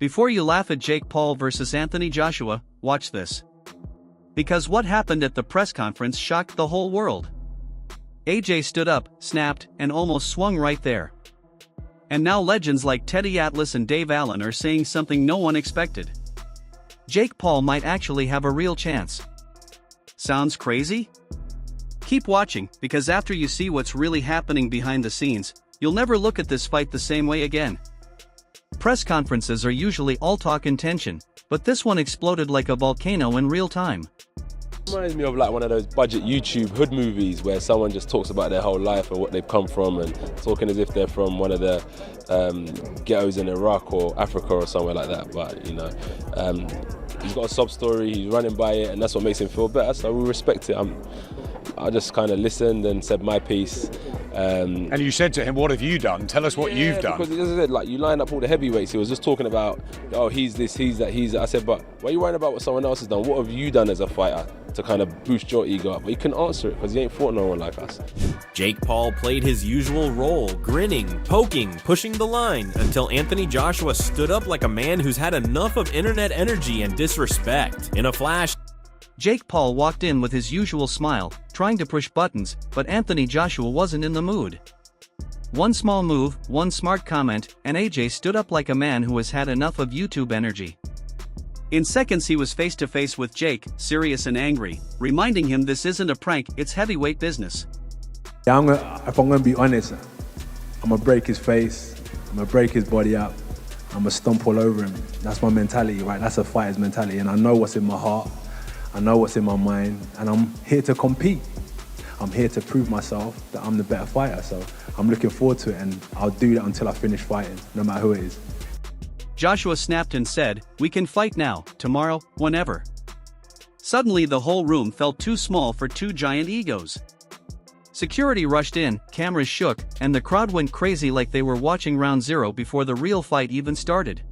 Before you laugh at Jake Paul versus Anthony Joshua, watch this. Because what happened at the press conference shocked the whole world. AJ stood up, snapped, and almost swung right there. And now legends like Teddy Atlas and Dave Allen are saying something no one expected. Jake Paul might actually have a real chance. Sounds crazy? Keep watching, because after you see what's really happening behind the scenes, you'll never look at this fight the same way again. Press conferences are usually all talk and tension, but this one exploded like a volcano in real time. Reminds me of like one of those budget YouTube hood movies where someone just talks about their whole life and what they've come from and talking as if they're from one of the ghettos in Iraq or Africa or somewhere like that. But you know, he's got a sob story, he's running by it, and that's what makes him feel better, so we respect it. I just kind of listened and said my piece. And you said to him, what have you done? Tell us what you've done. Because as I said, like, you line up all the heavyweights, he was just talking about, oh, he's this, he's that, he's that. I said, but why are you worrying about what someone else has done? What have you done as a fighter to kind of boost your ego up? But he couldn't answer it because he ain't fought no one like us. Jake Paul played his usual role, grinning, poking, pushing the line, until Anthony Joshua stood up like a man who's had enough of internet energy and disrespect. In a flash, Jake Paul walked in with his usual smile, trying to push buttons, but Anthony Joshua wasn't in the mood. One small move, one smart comment, and AJ stood up like a man who has had enough of YouTube energy. In seconds he was face to face with Jake, serious and angry, reminding him this isn't a prank, it's heavyweight business. Yeah, if I'm gonna be honest, I'm gonna break his face, I'm gonna break his body up, I'm gonna stomp all over him. That's my mentality, right? That's a fighter's mentality, and I know what's in my heart. I know what's in my mind, and I'm here to compete. I'm here to prove myself that I'm the better fighter, so I'm looking forward to it, and I'll do that until I finish fighting, no matter who it is. Joshua snapped and said, "We can fight now, tomorrow, whenever." Suddenly the whole room felt too small for two giant egos. Security rushed in, cameras shook, and the crowd went crazy like they were watching round zero before the real fight even started.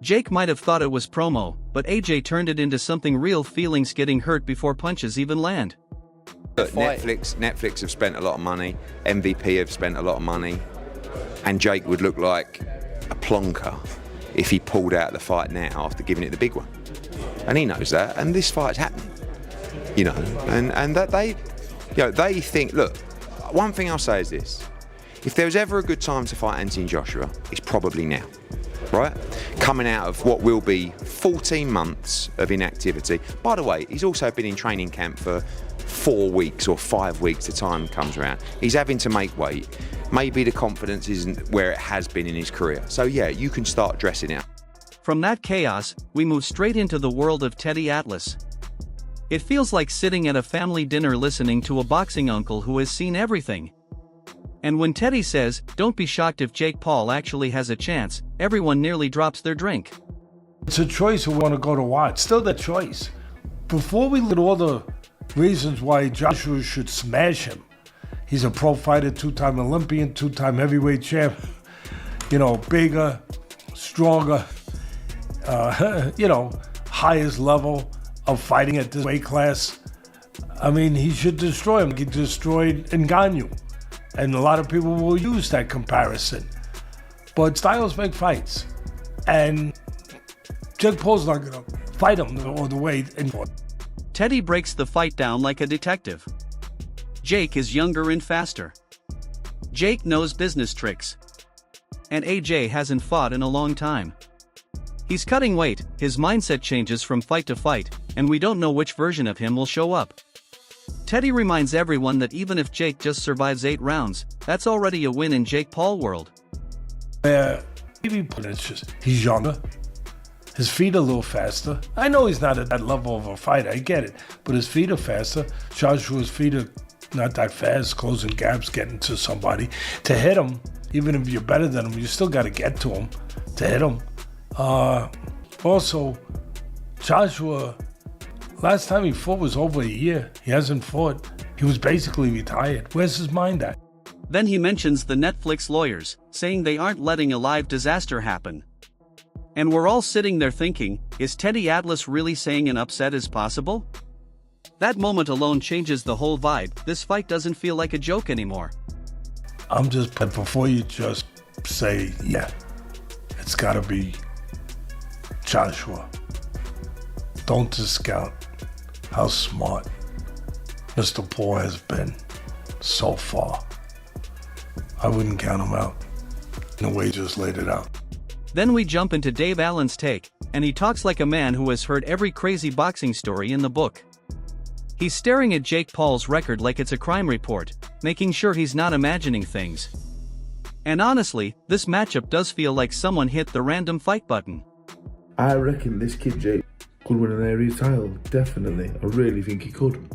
Jake might have thought it was promo, but AJ turned it into something real, feelings getting hurt before punches even land. Look, Netflix have spent a lot of money, MVP have spent a lot of money, and Jake would look like a plonker if he pulled out the fight now after giving it the big one. And he knows that, and this fight's happening. You know, and that they think, look, one thing I'll say is this, if there was ever a good time to fight Anthony Joshua, it's probably now. Right? Coming out of what will be 14 months of inactivity. By the way, he's also been in training camp for 4 weeks or 5 weeks, the time comes around. He's having to make weight. Maybe the confidence isn't where it has been in his career. So yeah, you can start dressing out. From that chaos, we move straight into the world of Teddy Atlas. It feels like sitting at a family dinner listening to a boxing uncle who has seen everything. And when Teddy says, "Don't be shocked if Jake Paul actually has a chance," everyone nearly drops their drink. It's a choice who want to go to watch. Still the choice. Before we look at all the reasons why Joshua should smash him, he's a pro fighter, two-time Olympian, two-time heavyweight champ, you know, bigger, stronger, highest level of fighting at this weight class. I mean, he should destroy him. He destroyed Ngannou. And a lot of people will use that comparison. But styles make fights. And Jake Paul's not going to fight him all the way. Teddy breaks the fight down like a detective. Jake is younger and faster. Jake knows business tricks. And AJ hasn't fought in a long time. He's cutting weight, his mindset changes from fight to fight, and we don't know which version of him will show up. Teddy reminds everyone that even if Jake just survives 8 rounds, that's already a win in Jake Paul world. Maybe it's just, he's younger. His feet are a little faster. I know he's not at that level of a fighter, I get it. But his feet are faster. Joshua's feet are not that fast, closing gaps, getting to somebody. To hit him, even if you're better than him, you still got to get to him to hit him. Also, Joshua, last time he fought was over a year. He hasn't fought He was basically retired. Where's his mind at? Then he mentions the Netflix lawyers, saying they aren't letting a live disaster happen. And we're all sitting there thinking, is Teddy Atlas really saying an upset is possible? That moment alone changes the whole vibe. This fight doesn't feel like a joke anymore. But before you just say, yeah, it's gotta be Joshua, don't discount how smart Mr. Paul has been so far. I wouldn't count him out in the way he just laid it out. Then we jump into Dave Allen's take, and he talks like a man who has heard every crazy boxing story in the book. He's staring at Jake Paul's record like it's a crime report, making sure he's not imagining things. And honestly, this matchup does feel like someone hit the random fight button. I reckon this kid Jake could win an area title, definitely. I really think he could.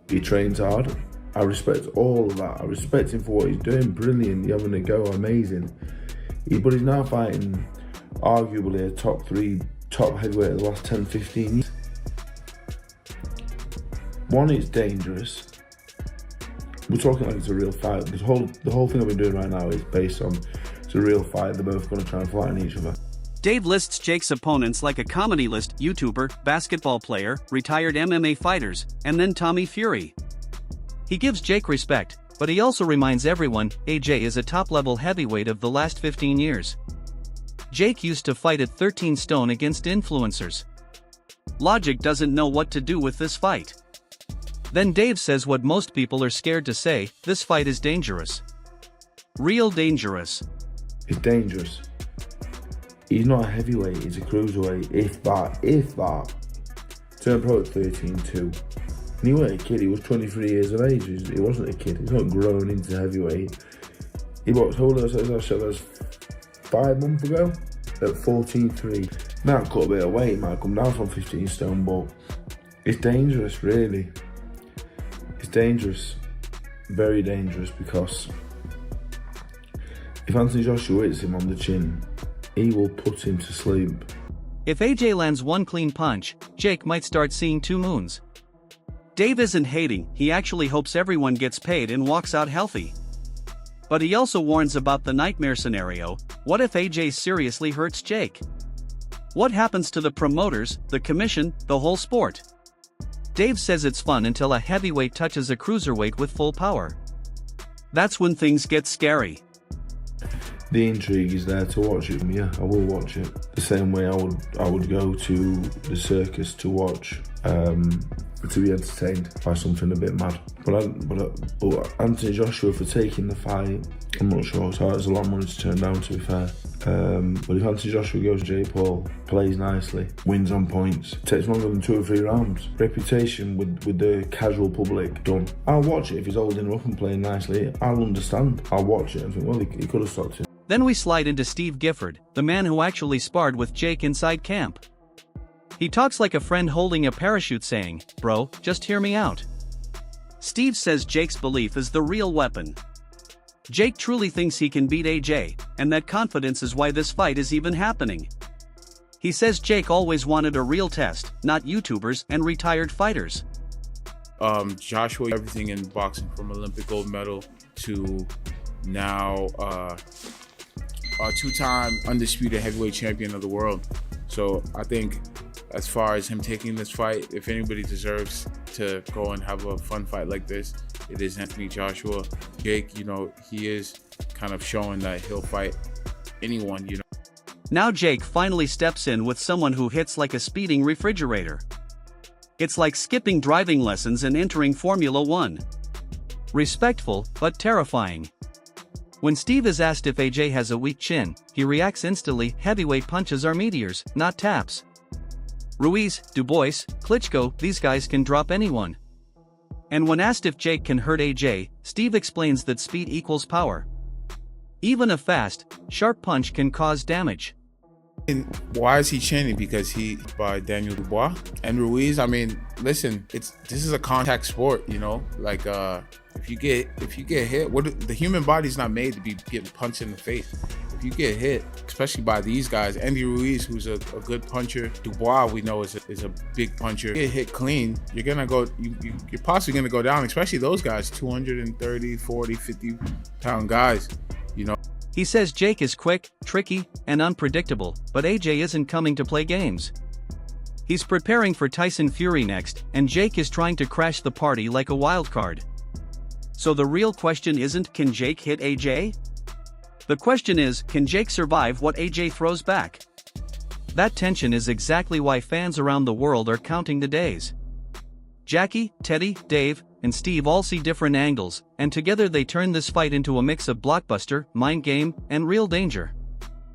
He trains hard. I respect all of that. I respect him for what he's doing. Brilliant, he's having a go, amazing. But he's now fighting arguably a top 3 top heavyweight of the last 10, 15 years. One, it's dangerous. We're talking like it's a real fight. The whole thing I've been doing right now is based on it's a real fight. They're both going to try and flatten each other. Dave lists Jake's opponents like a comedy list: YouTuber, basketball player, retired MMA fighters, and then Tommy Fury. He gives Jake respect, but he also reminds everyone AJ is a top-level heavyweight of the last 15 years. Jake used to fight at 13 stone against influencers. Logic doesn't know what to do with this fight. Then Dave says what most people are scared to say: this fight is dangerous. Real dangerous. It's dangerous. He's not a heavyweight, he's a cruiserweight, if that. Turned pro at 13-2. And he wasn't a kid, he was 23 years of age. He wasn't a kid, he's not grown into heavyweight. He boxed us 5 months ago at 14-3. Now cut a bit of weight, might come down from 15 stone, but it's dangerous, really. It's dangerous, very dangerous, because if Anthony Joshua hits him on the chin, he will put him to sleep. If AJ lands one clean punch, Jake might start seeing 2 moons. Dave isn't hating, he actually hopes everyone gets paid and walks out healthy. But he also warns about the nightmare scenario: what if AJ seriously hurts Jake? What happens to the promoters, the commission, the whole sport? Dave says it's fun until a heavyweight touches a cruiserweight with full power. That's when things get scary. The intrigue is there to watch it. Yeah, I will watch it. The same way I would go to the circus to watch, to be entertained by something a bit mad. But Anthony Joshua, for taking the fight, I'm not sure. It's a lot of money to turn down, to be fair. But if Anthony Joshua goes to Jake Paul, plays nicely, wins on points, takes longer than 2 or 3 rounds, reputation with the casual public, done. I'll watch it. If he's holding up and playing nicely, I'll understand. I'll watch it and think, well, he could have stopped him. Then we slide into Steve Gifford, the man who actually sparred with Jake inside camp. He talks like a friend holding a parachute, saying, "Bro, just hear me out." Steve says Jake's belief is the real weapon. Jake truly thinks he can beat AJ, and that confidence is why this fight is even happening. He says Jake always wanted a real test, not YouTubers and retired fighters. Joshua, everything in boxing, from Olympic gold medal to now a 2-time undisputed heavyweight champion of the world. So I think as far as him taking this fight, if anybody deserves to go and have a fun fight like this, it is Anthony Joshua. Jake, he is kind of showing that he'll fight anyone, Now Jake finally steps in with someone who hits like a speeding refrigerator. It's like skipping driving lessons and entering Formula 1. Respectful, but terrifying. When Steve is asked if AJ has a weak chin, he reacts instantly: heavyweight punches are meteors, not taps. Ruiz, Dubois, Klitschko, these guys can drop anyone. And when asked if Jake can hurt AJ, Steve explains that speed equals power. Even a fast, sharp punch can cause damage. And why is he chanting? Because he by Daniel Dubois and Ruiz. I mean, listen, this is a contact sport, if you get hit, the human body's not made to be getting punched in the face. If you get hit, especially by these guys. Andy Ruiz, who's a good puncher. Dubois, we know, is a big puncher. Get hit clean, you're gonna go. You're possibly gonna go down. Especially those guys, 230, 40, 50-pound guys. You know. He says Jake is quick, tricky, and unpredictable, but AJ isn't coming to play games. He's preparing for Tyson Fury next, and Jake is trying to crash the party like a wild card. So the real question isn't, can Jake hit AJ? The question is, can Jake survive what AJ throws back? That tension is exactly why fans around the world are counting the days. Jackie, Teddy, Dave, and Steve all see different angles, and together they turn this fight into a mix of blockbuster, mind game, and real danger.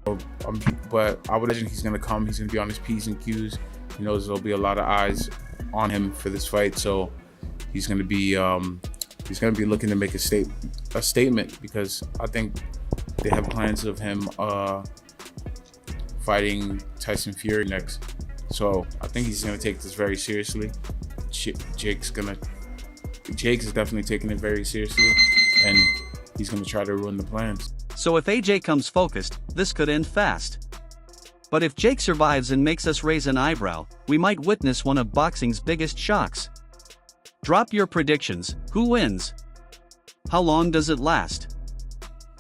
But I would imagine he's going to come, he's going to be on his P's and Q's. He knows there'll be a lot of eyes on him for this fight, so he's going to be looking to make a statement, because I think they have plans of him fighting Tyson Fury next. So I think he's going to take this very seriously. Jake is definitely taking it very seriously, and he's going to try to ruin the plans. So if AJ comes focused, this could end fast. But if Jake survives and makes us raise an eyebrow, we might witness one of boxing's biggest shocks. Drop your predictions. Who wins? How long does it last?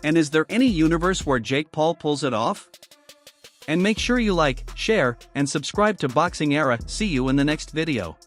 And is there any universe where Jake Paul pulls it off? And make sure you like, share, and subscribe to Boxing Era. See you in the next video.